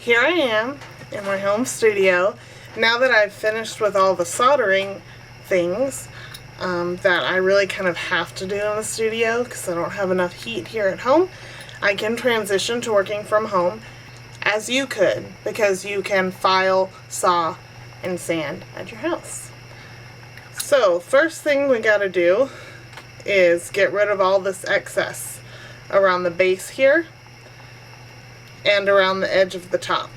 here I am in my home studio. Now that I've finished with all the soldering things that I really kind of have to do in the studio because I don't have enough heat here at home, I can transition to working from home as you could, because you can file, saw, and sand at your house. So first thing we gotta do is get rid of all this excess around the base here and around the edge of the top.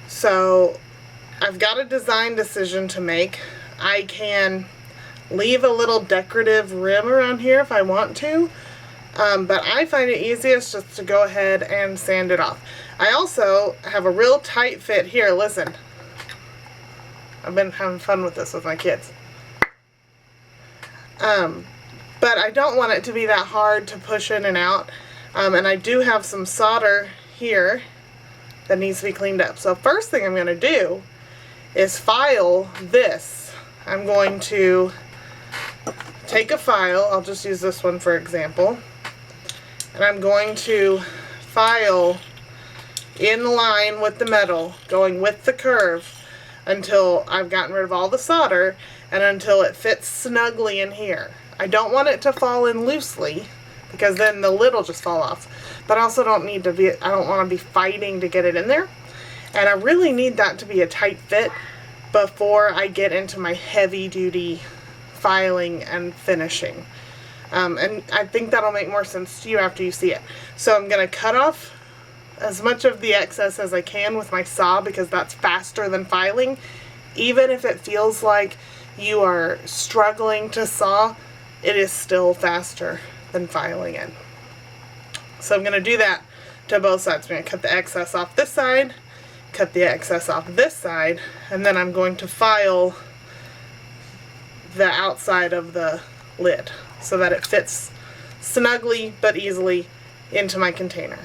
So I've got a design decision to make. I can leave a little decorative rim around here if I want to, but I find it easiest just to go ahead and sand it off. I also have a real tight fit here. Listen, I've been having fun with this with my kids. But I don't want it to be that hard to push in and out. And I do have some solder here that needs to be cleaned up. So first thing I'm going to do is file this. I'm going to take a file, I'll just use this one for example, and I'm going to file in line with the metal, going with the curve until I've gotten rid of all the solder and until it fits snugly in here. I don't want it to fall in loosely because then the lid will just fall off. But I also don't need to be, I don't want to be fighting to get it in there. And I really need that to be a tight fit before I get into my heavy duty filing and finishing. And I think that'll make more sense to you after you see it. So I'm going to cut off as much of the excess as I can with my saw because that's faster than filing. Even if it feels like you are struggling to saw, it is still faster than filing it. So I'm going to do that to both sides. I'm going to cut the excess off this side, cut the excess off this side, and then I'm going to file the outside of the lid so that it fits snugly but easily into my container.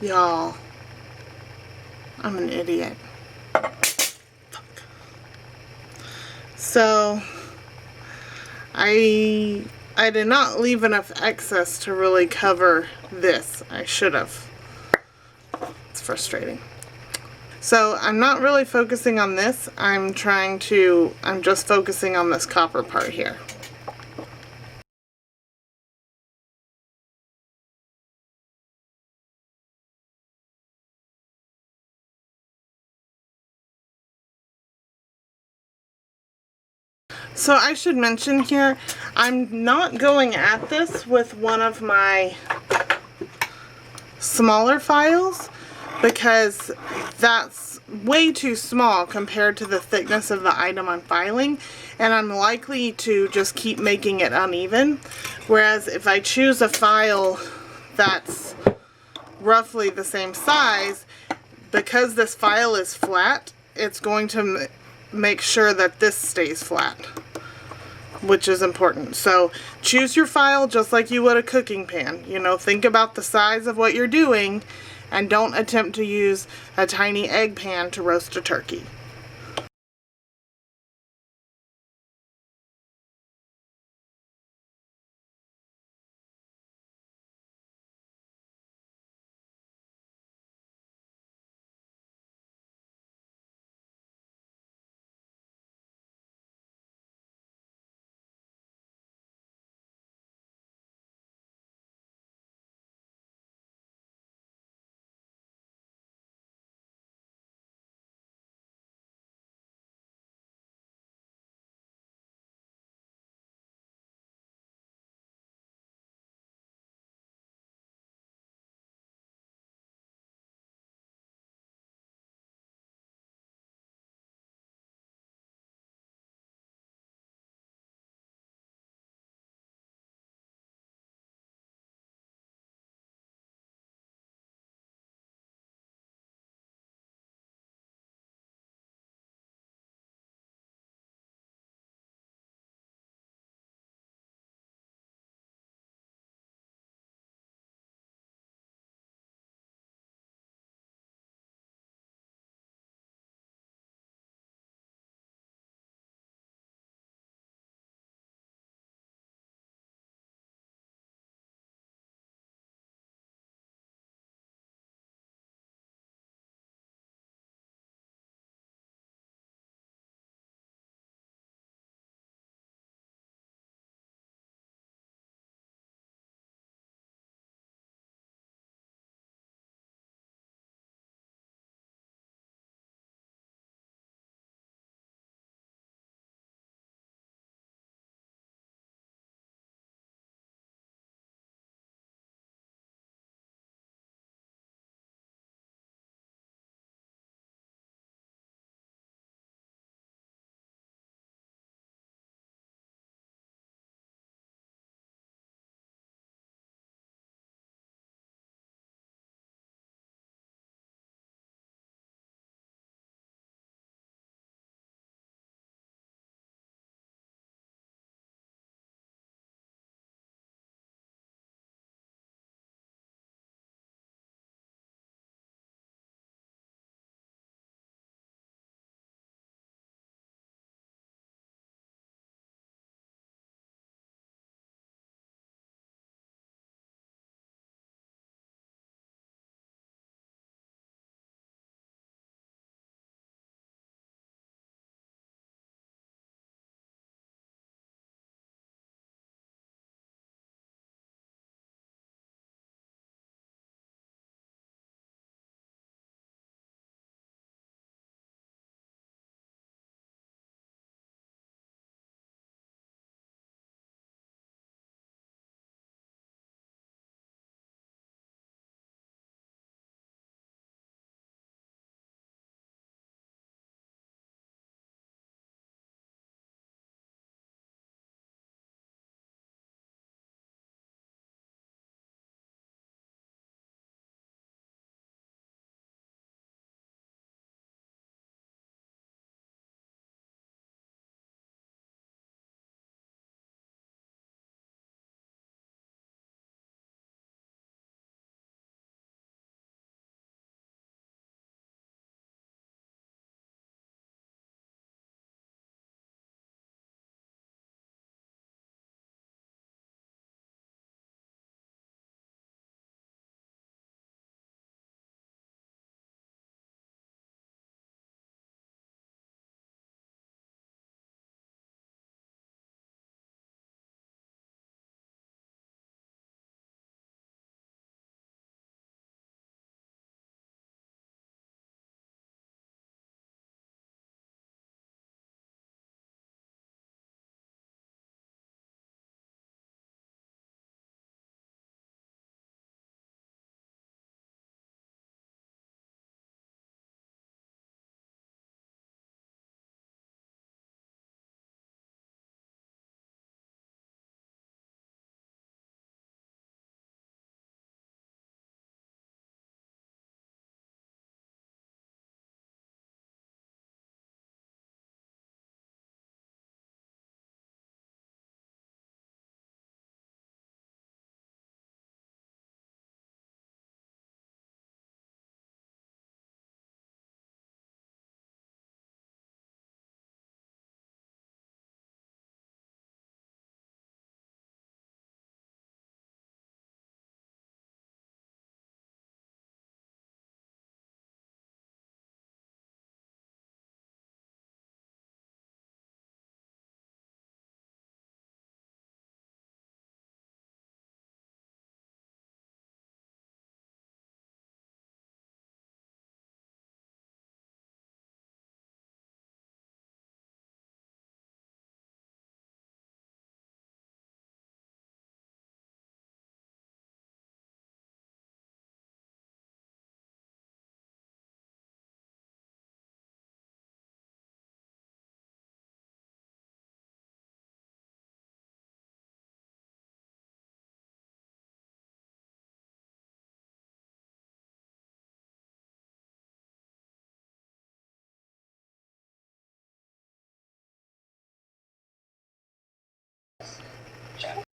Y'all, I'm an idiot. Fuck. So I did not leave enough excess to really cover this. I should have. It's frustrating. So I'm not really focusing on this. I'm just focusing on this copper part here. So I should mention here, I'm not going at this with one of my smaller files because that's way too small compared to the thickness of the item I'm filing, and I'm likely to just keep making it uneven. Whereas if I choose a file that's roughly the same size, because this file is flat, it's going to make sure that this stays flat, which is important. So choose your file just like you would a cooking pan. You know, think about the size of what you're doing and don't attempt to use a tiny egg pan to roast a turkey.